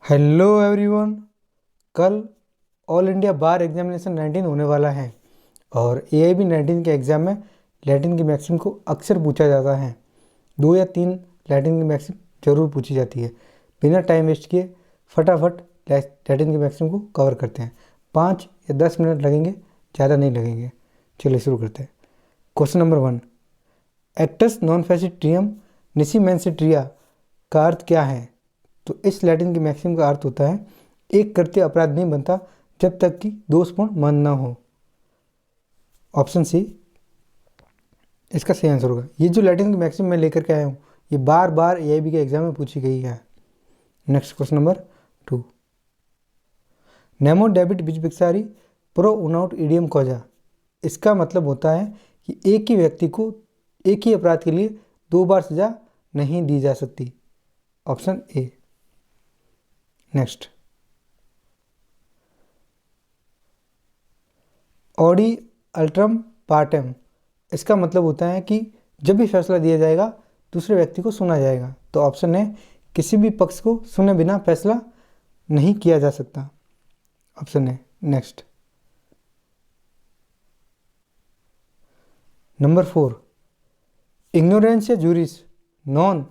Hello everyone. कल all India बार examination 19 होने वाला है और AIB 19 के एग्ज़ाम में लैटिन की मैक्सिम को अक्सर पूछा जाता है। 2 या 3 लैटिन की मैक्सिम जरूर पूछी जाती है। बिना टाइम वेस्ट किए फटाफट लैटिन की मैक्सिम को कवर करते हैं। 5 या 10 मिनट लगेंगे, ज़्यादा नहीं लगेंगे। चलिए शुरू करते हैं। क्वेश्चन नंबर 1, एक्टस नॉन फैसिट ट्रियम निसीमेंसिट्रिया का अर्थ क्या है? तो इस लैटिन की मैक्सिम का अर्थ होता है एक कृत्य अपराध नहीं बनता जब तक कि दोषपूर्ण मन न हो। ऑप्शन सी इसका सही आंसर होगा। ये जो लैटिन की मैक्सिम मैं लेकर के आया हूँ ये बार बार AIB के एग्जाम में पूछी गई है। नेक्स्ट क्वेश्चन नंबर 2, नेमो डेबिट विजपिक्सारी प्रो उनाउट इडियम कॉजा। इसका मतलब होता है कि एक ही व्यक्ति को एक ही अपराध के लिए 2 बार सजा नहीं दी जा सकती। Option A. नेक्स्ट, ऑडी अल्ट्रम पार्टम। इसका मतलब होता है कि जब भी फैसला दिया जाएगा दूसरे व्यक्ति को सुना जाएगा। तो ऑप्शन है किसी भी पक्ष को सुने बिना फैसला नहीं किया जा सकता। ऑप्शन है। नेक्स्ट, नंबर 4, इग्नोरेंस या जूरिस नॉन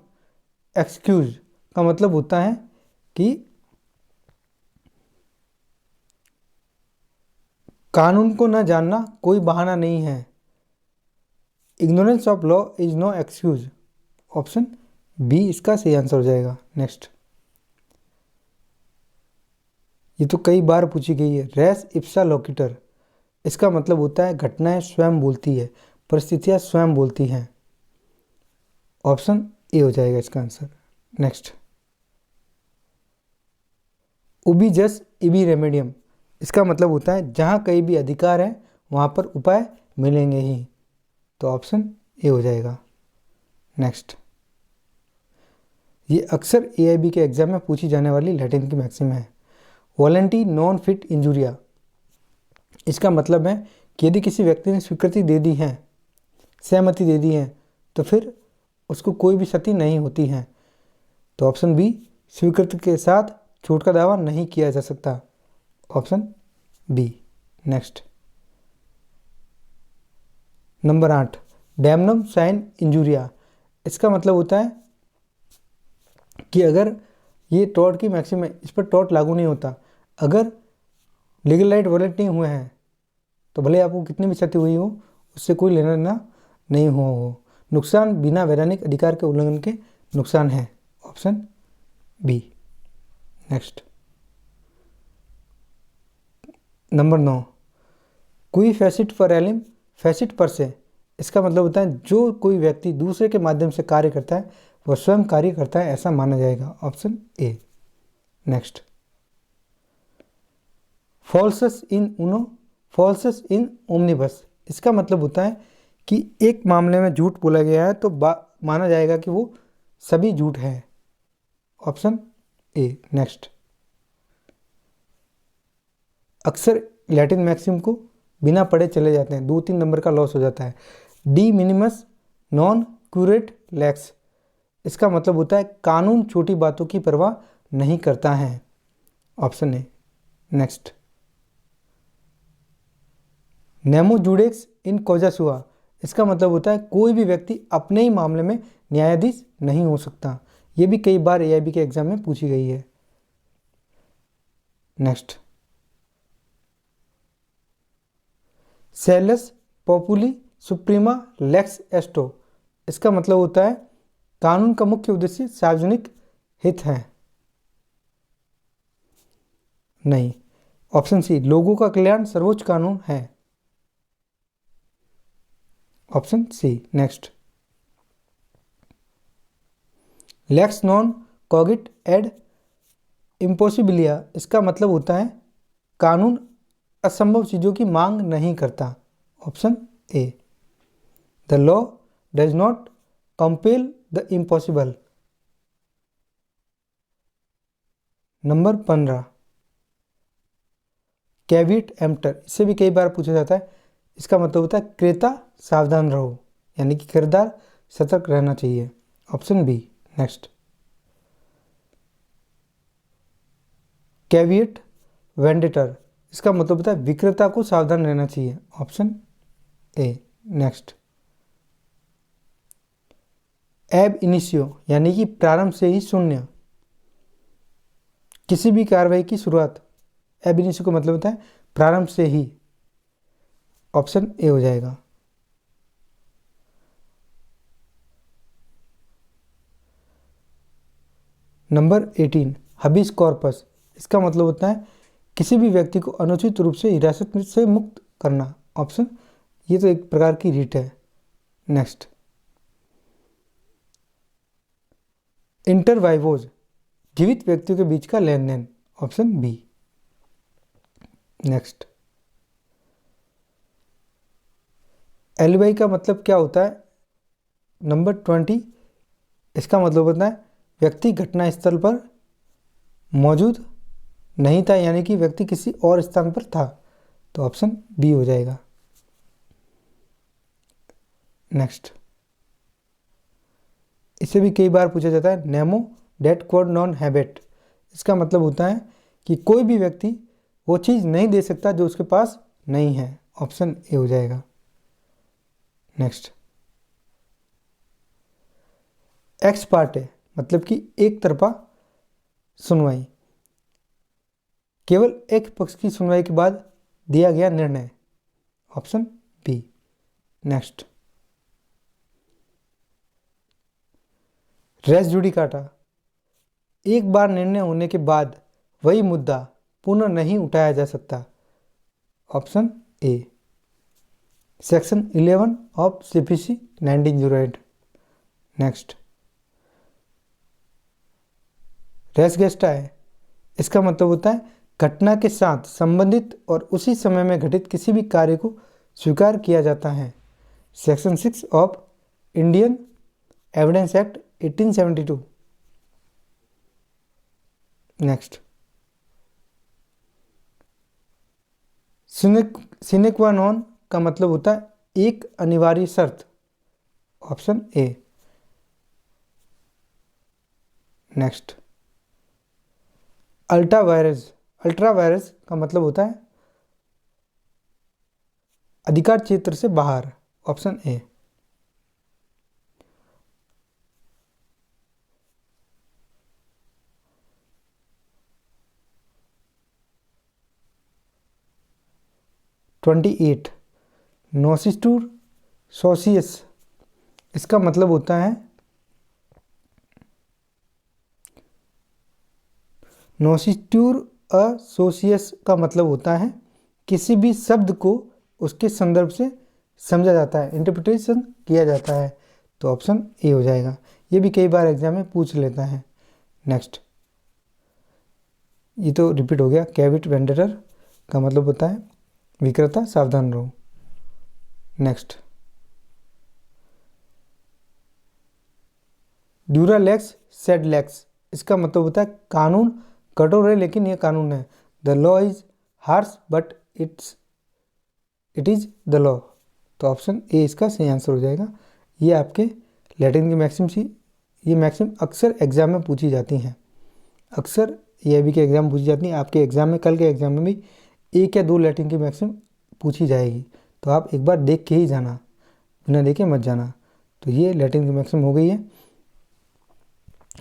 एक्सक्यूज का मतलब होता है कि कानून को न जानना कोई बहाना नहीं है। Ignorance of law is no excuse. Option B इसका सही आंसर हो जाएगा। नेक्स्ट, ये तो कई बार पूछी गई है। रेस इप्सा लोकिटर। इसका मतलब होता है घटनाएं स्वयं बोलती है, परिस्थितियां स्वयं बोलती हैं। ऑप्शन ए हो जाएगा इसका आंसर। नेक्स्ट, उबी जस इबी रेमेडियम। इसका मतलब होता है जहां कहीं भी अधिकार है वहां पर उपाय मिलेंगे ही। तो ऑप्शन ए हो जाएगा। नेक्स्ट, ये अक्सर AIB के एग्जाम में पूछी जाने वाली लैटिन की मैक्सिम है। वॉलेंटी नॉन फिट इंजुरिया। इसका मतलब है कि यदि किसी व्यक्ति ने स्वीकृति दे दी है, सहमति दे दी है, तो फिर उसको कोई भी क्षति नहीं होती है। तो ऑप्शन बी, स्वीकृति के साथ छूट का दावा नहीं किया जा सकता। Option B. नेक्स्ट, नंबर 8, डैमनम साइन इंजुरिया। इसका मतलब होता है कि अगर ये टॉर्ट की मैक्सिम है, इस पर टॉर्ट लागू नहीं होता। अगर लीगल राइट वॉलेट नहीं हुए हैं तो भले आपको कितनी भी क्षति हुई हो उससे कोई लेना देना नहीं हुआ हो। नुकसान बिना वैधानिक अधिकार के उल्लंघन के नुकसान है। Option B. नेक्स्ट, नंबर 9, कोई फैसिट पर एलिम फैसिट पर से। इसका मतलब होता है जो कोई व्यक्ति दूसरे के माध्यम से कार्य करता है वह स्वयं कार्य करता है ऐसा माना जाएगा। Option A. Next, फॉल्सस in Uno फॉल्सस in omnibus. इसका मतलब होता है कि एक मामले में झूठ बोला गया है तो माना जाएगा कि वो सभी झूठ है। Option A. नेक्स्ट, अक्सर लैटिन मैक्सिम को बिना पढ़े चले जाते हैं, 2-3 नंबर का लॉस हो जाता है। D minimus non curate lakhs. इसका मतलब होता है कानून छोटी बातों की परवाह नहीं करता है। Option A. नेक्स्ट, नेमो जुडेक्स इन कोजासुआ। इसका मतलब होता है कोई भी व्यक्ति अपने ही मामले में न्यायाधीश नहीं हो सकता। ये भी कई बार AIB के एग्जाम में पूछी गई है। नेक्स्ट, सेलस पॉपुली सुप्रीमा लेक्स एस्टो। इसका मतलब होता है कानून का मुख्य उद्देश्य सार्वजनिक हित है। नहीं। ऑप्शन सी, लोगों का कल्याण सर्वोच्च कानून है। Option C. नेक्स्ट, लेक्स नॉन कॉगिट एड इम्पॉसिबिलिया। इसका मतलब होता है कानून असंभव चीज़ों की मांग नहीं करता। Option A. The law does not compel the impossible. Number 15, कैविट एम्प्टर। इससे भी कई बार पूछा जाता है। इसका मतलब होता है क्रेता सावधान रहो, यानी कि खरीदार सतर्क रहना चाहिए। Option B. Next, caveat venditor, इसका मतलब होता है विक्रेता को सावधान रहना चाहिए, option A. Next, ab initio यानी कि प्रारंभ से ही शून्य, किसी भी कार्रवाई की शुरुआत, एब इनिशियो का मतलब होता है प्रारंभ से ही, ऑप्शन ए हो जाएगा। नंबर 18, हबीस कॉर्पस, इसका मतलब होता है किसी भी व्यक्ति को अनुचित रूप से हिरासत में से मुक्त करना, ऑप्शन, ये तो एक प्रकार की रीट है। नेक्स्ट, इंटर वाइवोज, जीवित व्यक्तियों के बीच का लेन देन, ऑप्शन बी। नेक्स्ट, एलिबाई का मतलब क्या होता है? नंबर 20, इसका मतलब होता है व्यक्ति घटना स्थल पर मौजूद नहीं था, यानी कि व्यक्ति किसी और स्थान पर था, तो ऑप्शन बी हो जाएगा। नेक्स्ट, इसे भी कई बार पूछा जाता है, nemo dat quod non habet, इसका मतलब होता है कि कोई भी व्यक्ति वो चीज़ नहीं दे सकता जो उसके पास नहीं है, ऑप्शन ए हो जाएगा। नेक्स्ट, एक्स पार्टे मतलब कि एक तरफा सुनवाई, केवल एक पक्ष की सुनवाई के बाद दिया गया निर्णय, option B. Next, res judicata, एक बार निर्णय होने के बाद वही मुद्दा पुनः नहीं उठाया जा सकता, option A. Section 11 of CPC 1908। Next, रेस गेस्टा है, इसका मतलब होता है घटना के साथ संबंधित और उसी समय में घटित किसी भी कार्य को स्वीकार किया जाता है, section 6 of Indian Evidence Act 1872। Next, सिने क्वा नॉन का मतलब होता है एक अनिवार्य शर्त, ऑप्शन ए। नेक्स्ट, अल्ट्रा वायरस का मतलब होता है अधिकार क्षेत्र से बाहर, ऑप्शन ए। ट्वेंटी 28, नोसिस्टूर सोसियस, इसका मतलब होता है नोसिस्टूर असोसियस का मतलब होता है किसी भी शब्द को उसके संदर्भ से समझा जाता है, इंटरप्रिटेशन किया जाता है, तो ऑप्शन ए हो जाएगा। ये भी कई बार एग्जाम में पूछ लेता है। नेक्स्ट, ये तो रिपीट हो गया, कैविट वेंडेटर का मतलब होता है विक्रेता सावधान रहो। नेक्स्ट, ड्यूरालेक्स सेडलेक्स, इसका मतलब होता है कानून कठोर है लेकिन ये कानून है, the law is harsh but it is the law, तो ऑप्शन ए इसका सही आंसर हो जाएगा। ये आपके लैटिन की मैक्सिम थी, ये मैक्सिम अक्सर एग्जाम में पूछी जाती हैं, अक्सर ये भी के एग्जाम पूछी जाती हैं। आपके एग्जाम में, कल के एग्जाम में भी 1 या 2 लैटिन की मैक्सिम पूछी जाएगी, तो आप एक बार देख के ही जाना, बिना देखे मत जाना। तो ये लैटिन की मैक्सिम हो गई है,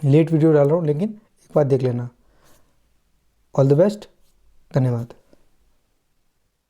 लेट वीडियो डाल रहा हूँ लेकिन एक बार देख लेना। ऑल द बेस्ट, धन्यवाद।